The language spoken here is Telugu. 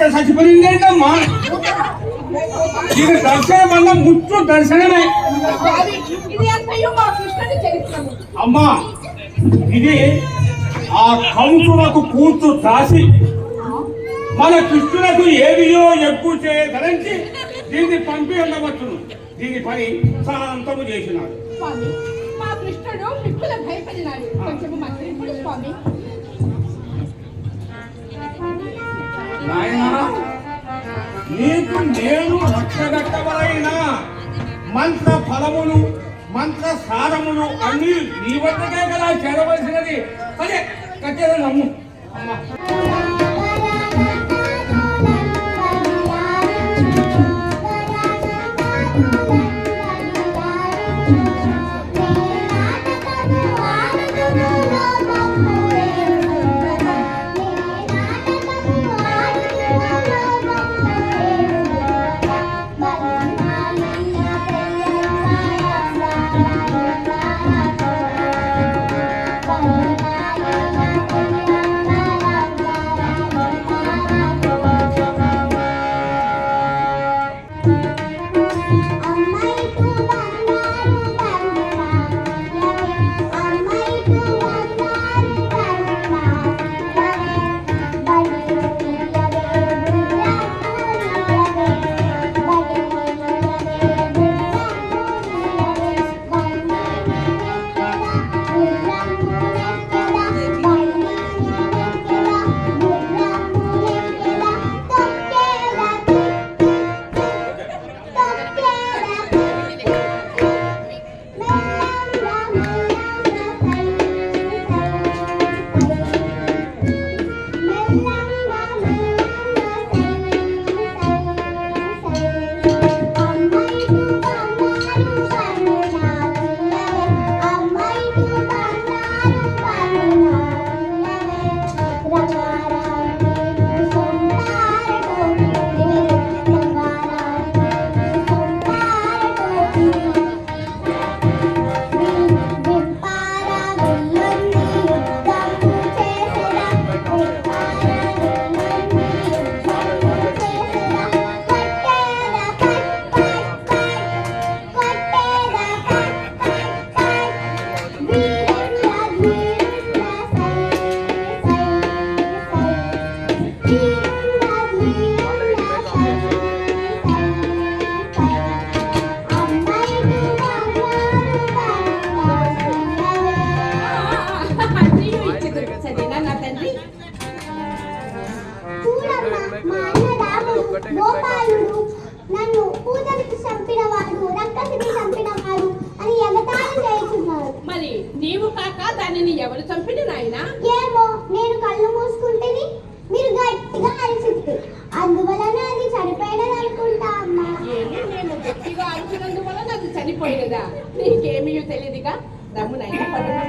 చచ్చిపోయిందేంటమ్మా ఇది దర్శనం వల్ల ముచ్చు దర్శనమే అమ్మా ఇది ఆ కంసులకు కూర్చు దాసి మన కృష్ణులకు ఏదియో ఎక్కువ చేయగలించి దీన్ని పంపి ఉండవచ్చును దీని పని శాంతము చేసినాడు నాయనా నీకు నేను రక్షగట్టవలైన మంత్ర ఫలములు మంత్ర సారములు అన్ని నీ వద్దకే కదా చేరవలసినది అదే కట్టేదని నమ్ము అమ్మా దానిని ఎవరు చంపిన నాయనా? ఏమో, నేను కళ్ళు మూసుకుంటేని మీరు గట్టిగా అరిచింది, అందువలన అది చనిపోయినది అనుకుంటా అమ్మా. ఏమి నేను గట్టిగా అరిచినందువలన అది చనిపోయినదా? నీకేమీ తెలియదుగా. రమ్ము నాయనా, పడుకో.